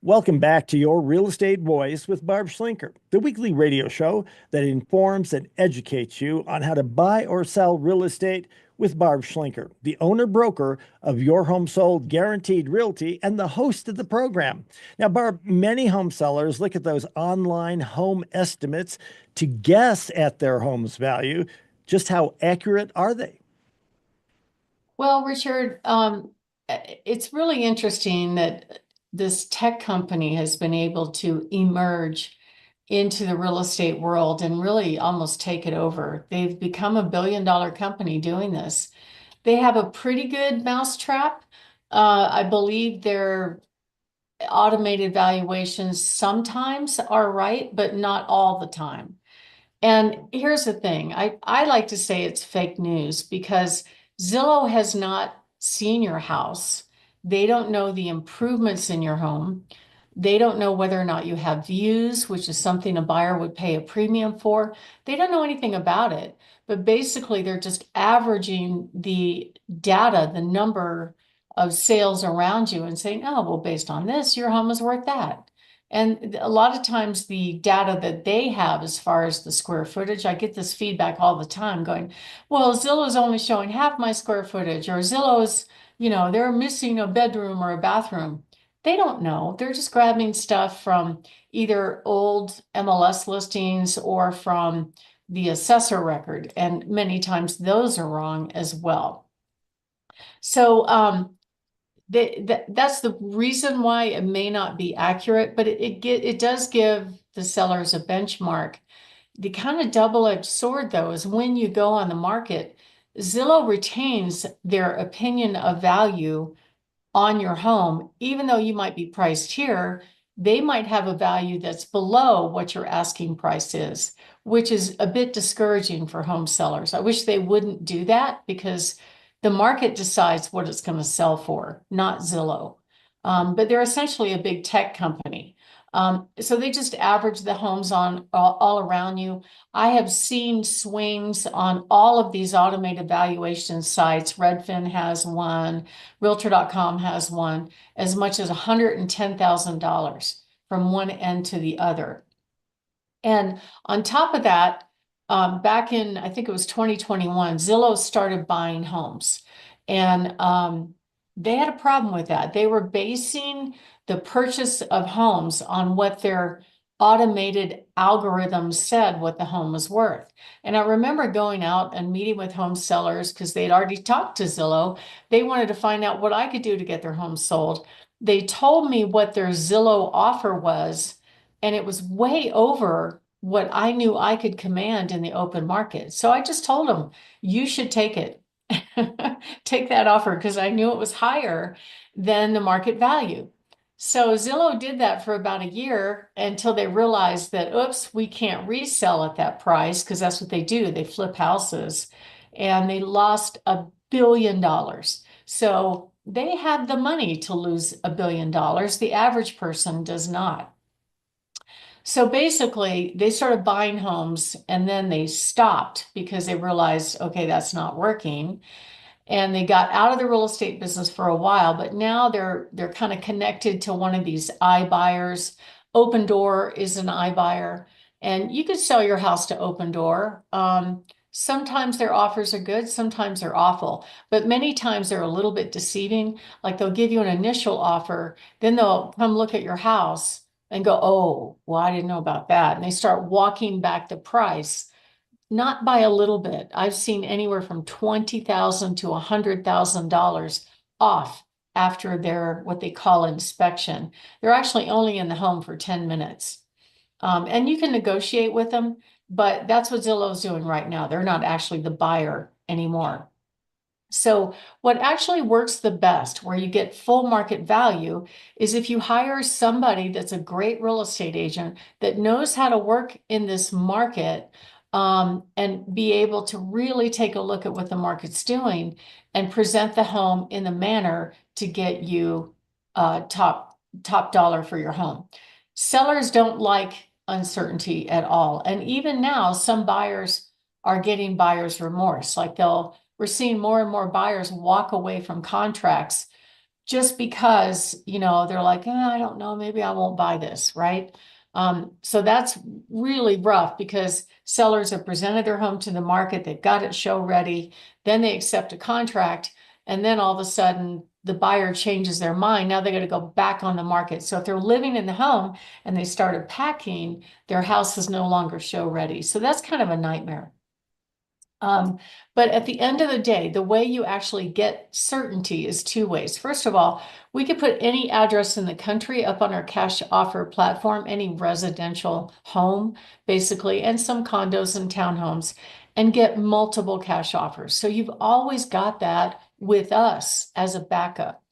Welcome back to Your Real Estate Voice with Barb Schlinker, the weekly radio show that informs and educates you on how to buy or sell real estate with Barb Schlinker, the owner broker of Your Home Sold Guaranteed Realty and the host of the program. Now, Barb, many home sellers look at those online home estimates to guess at their home's value. Just how accurate are they? Well, Richard, it's really interesting that this tech company has been able to emerge into the real estate world and really almost take it over. They've become a $1 billion company doing this. They have a pretty good mousetrap. I believe their automated valuations sometimes are right, but not all the time. And here's the thing, I like to say it's fake news because Zillow has not seen your house. They don't know the improvements in your home. They don't know whether or not you have views, which is something a buyer would pay a premium for. They don't know anything about it. But basically, they're just averaging the data, the number of sales around you, and saying, oh, well, based on this, your home is worth that. And a lot of times the data that they have as far as the square footage, I get this feedback all the time going, well, Zillow's only showing half my square footage, or Zillow's, they're missing a bedroom or a bathroom. They don't know. They're just grabbing stuff from either old MLS listings or from the assessor record. And many times those are wrong as well. So, that's the reason why it may not be accurate, but it does give the sellers a benchmark. The kind of double-edged sword, though, is when you go on the market, Zillow retains their opinion of value on your home, even though you might be priced here, they might have a value that's below what your asking price is, which is a bit discouraging for home sellers. I wish they wouldn't do that because the market decides what it's going to sell for, not Zillow. But they're essentially a big tech company. So they just average the homes on all around you. I have seen swings on all of these automated valuation sites. Redfin has one, Realtor.com has one, as much as $110,000 from one end to the other. And on top of that, back in, I think it was 2021, Zillow started buying homes. And they had a problem with that. They were basing the purchase of homes on what their automated algorithms said what the home was worth. And I remember going out and meeting with home sellers because they'd already talked to Zillow. They wanted to find out what I could do to get their home sold. They told me what their Zillow offer was, and it was way over what I knew I could command in the open market. So I just told them, you should take it. Take that offer because I knew it was higher than the market value. So Zillow did that for about a year until they realized that, oops, we can't resell at that price because that's what they do. They flip houses and they lost $1 billion. So they had the money to lose $1 billion. The average person does not. So basically, they started buying homes and then they stopped because they realized, okay, that's not working. And they got out of the real estate business for a while, but now they're kind of connected to one of these iBuyers. Open Door is an iBuyer, and you could sell your house to Open Door. Sometimes their offers are good, sometimes they're awful, but many times they're a little bit deceiving. Like they'll give you an initial offer, then they'll come look at your house and go, oh, well, I didn't know about that. And they start walking back the price, not by a little bit. I've seen anywhere from $20,000 to $100,000 off after their what they call inspection. They're actually only in the home for 10 minutes. And you can negotiate with them, but that's what Zillow's doing right now. They're not actually the buyer anymore. So what actually works the best, where you get full market value, is if you hire somebody that's a great real estate agent that knows how to work in this market, and be able to really take a look at what the market's doing and present the home in the manner to get you top dollar for your home. Sellers don't like uncertainty at all. And even now, some buyers are getting buyer's remorse. We're seeing more and more buyers walk away from contracts just because, they're like, I don't know, maybe I won't buy this, right? So that's really rough because sellers have presented their home to the market, they've got it show ready, then they accept a contract, and then all of a sudden the buyer changes their mind. Now they got to go back on the market. So if they're living in the home and they started packing, their house is no longer show ready. So that's kind of a nightmare. But at the end of the day, the way you actually get certainty is two ways. First of all, we could put any address in the country up on our cash offer platform, any residential home, basically, and some condos and townhomes, and get multiple cash offers. So you've always got that with us as a backup.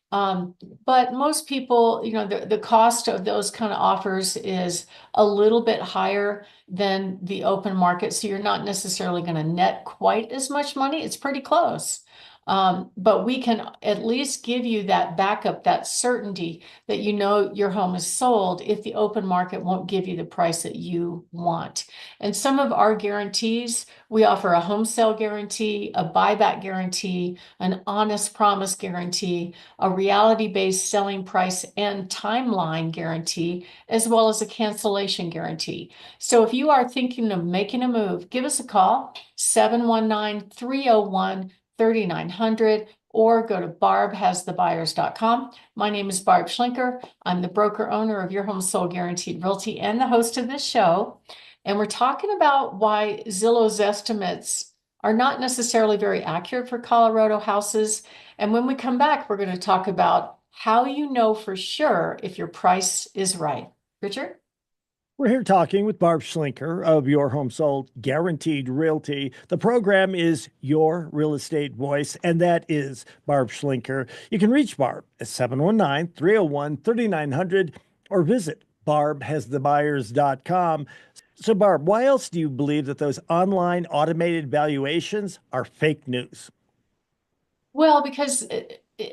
Um, but most people, the cost of those kind of offers is a little bit higher than the open market. So you're not necessarily going to net quite as much money. It's pretty close. But we can at least give you that backup, that certainty that your home is sold if the open market won't give you the price that you want. And some of our guarantees, we offer a home sale guarantee, a buyback guarantee, an honest promise guarantee, a reality-based selling price and timeline guarantee, as well as a cancellation guarantee. So if you are thinking of making a move, give us a call, 719-301-3900, or go to barbhasthebuyers.com. My name is Barb Schlinker. I'm the broker owner of Your Home Sold Guaranteed Realty and the host of this show. And we're talking about why Zillow Zestimates are not necessarily very accurate for Colorado houses. And when we come back, we're going to talk about how you know for sure if your price is right. Richard? We're here talking with Barb Schlinker of Your Home Sold Guaranteed Realty. The program is Your Real Estate Voice, and that is Barb Schlinker. You can reach Barb at 719-301-3900 or visit barbhasthebuyers.com. So, Barb, why else do you believe that those online automated valuations are fake news? Well, because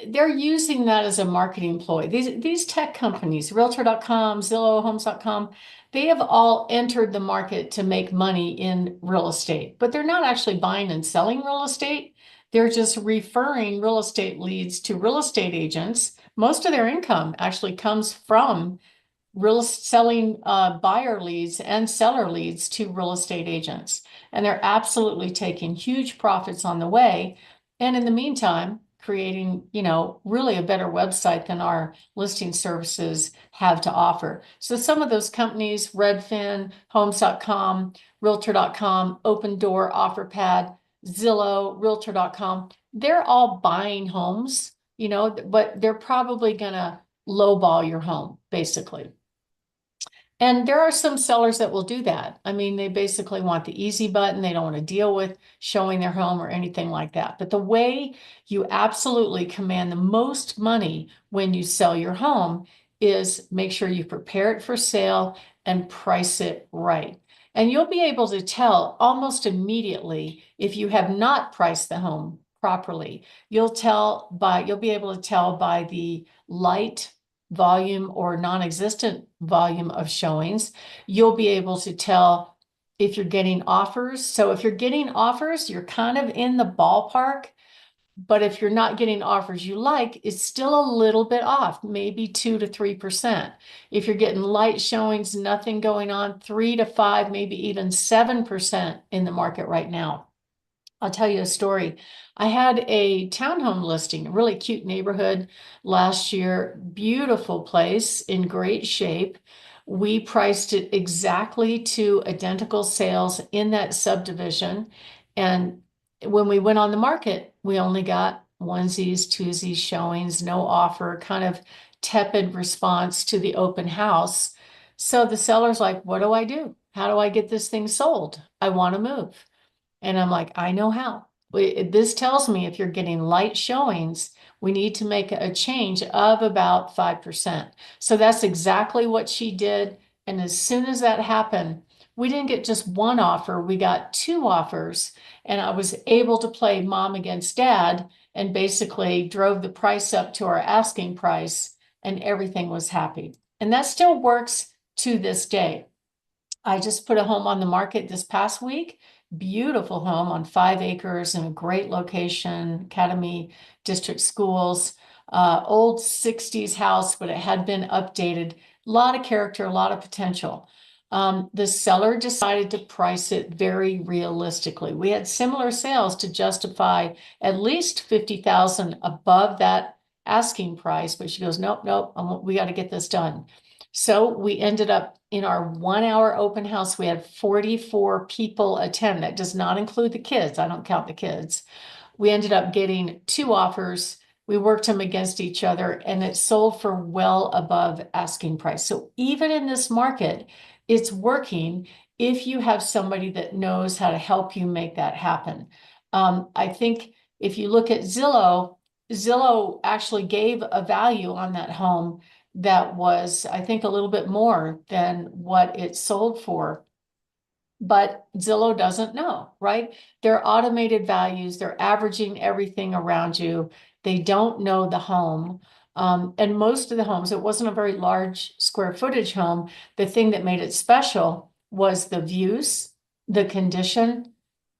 they're using that as a marketing ploy. These tech companies, Realtor.com, Zillow, Homes.com, they have all entered the market to make money in real estate, but they're not actually buying and selling real estate. They're just referring real estate leads to real estate agents. Most of their income actually comes from selling buyer leads and seller leads to real estate agents. And they're absolutely taking huge profits on the way. And in the meantime, creating, really a better website than our listing services have to offer. So some of those companies, Redfin, Homes.com, Realtor.com, Open Door, OfferPad, Zillow, Realtor.com, they're all buying homes, but they're probably going to lowball your home, basically. And there are some sellers that will do that. I mean, they basically want the easy button. They don't want to deal with showing their home or anything like that. But the way you absolutely command the most money when you sell your home is make sure you prepare it for sale and price it right. And you'll be able to tell almost immediately if you have not priced the home properly. You'll be able to tell by the light volume or non-existent volume of showings. You'll be able to tell if you're getting offers. So if you're getting offers, you're kind of in the ballpark. But if you're not getting offers you like, it's still a little bit off, maybe 2 to 3%. If you're getting light showings, nothing going on, 3 to 5, maybe even 7% in the market right now. I'll tell you a story. I had a townhome listing, a really cute neighborhood last year, beautiful place in great shape. We priced it exactly to identical sales in that subdivision. And when we went on the market, we only got onesies, twosies showings, no offer, kind of tepid response to the open house. So the seller's like, what do I do? How do I get this thing sold? I want to move. And I'm like, I know how. This tells me if you're getting light showings, we need to make a change of about 5%. So that's exactly what she did. And as soon as that happened, we didn't get just one offer, we got two offers. And I was able to play mom against dad and basically drove the price up to our asking price, and everything was happy. And that still works to this day. I just put a home on the market this past week. Beautiful home on 5 acres in a great location, Academy District Schools. old 60s house, but it had been updated. A lot of character, a lot of potential. The seller decided to price it very realistically. We had similar sales to justify at least 50,000 above that asking price, but she goes, nope, nope, we got to get this done. So we ended up in our 1 hour open house, we had 44 people attend. That does not include the kids. I don't count the kids. We ended up getting 2 offers. We worked them against each other and it sold for well above asking price. So even in this market, it's working if you have somebody that knows how to help you make that happen. I think if you look at Zillow, Zillow actually gave a value on that home that was, I think, a little bit more than what it sold for. But Zillow doesn't know, right? They're automated values, they're averaging everything around you. They don't know the home. And most of the homes, it wasn't a very large square footage home. The thing that made it special was the views, the condition,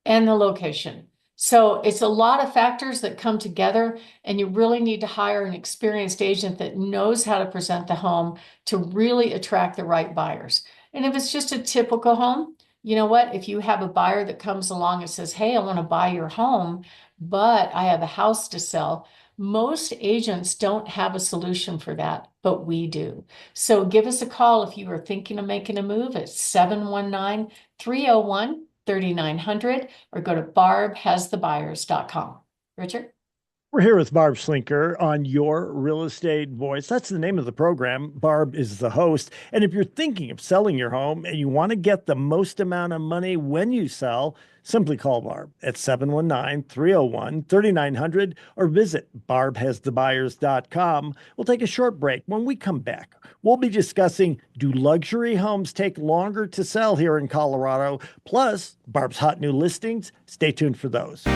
and the location. So it's a lot of factors that come together, and you really need to hire an experienced agent that knows how to present the home to really attract the right buyers. And if it's just a typical home, you know what? If you have a buyer that comes along and says, hey, I want to buy your home, but I have a house to sell, most agents don't have a solution for that, but we do. So give us a call if you are thinking of making a move at 719 301 3900 or go to barbhasthebuyers.com. Richard? We're here with Barb Schlinker on Your Real Estate Voice. That's the name of the program. Barb is the host. And if you're thinking of selling your home and you want to get the most amount of money when you sell, simply call Barb at 719 301 3900 or visit barbhasthebuyers.com. We'll take a short break. When we come back, we'll be discussing, do luxury homes take longer to sell here in Colorado? Plus, Barb's hot new listings. Stay tuned for those.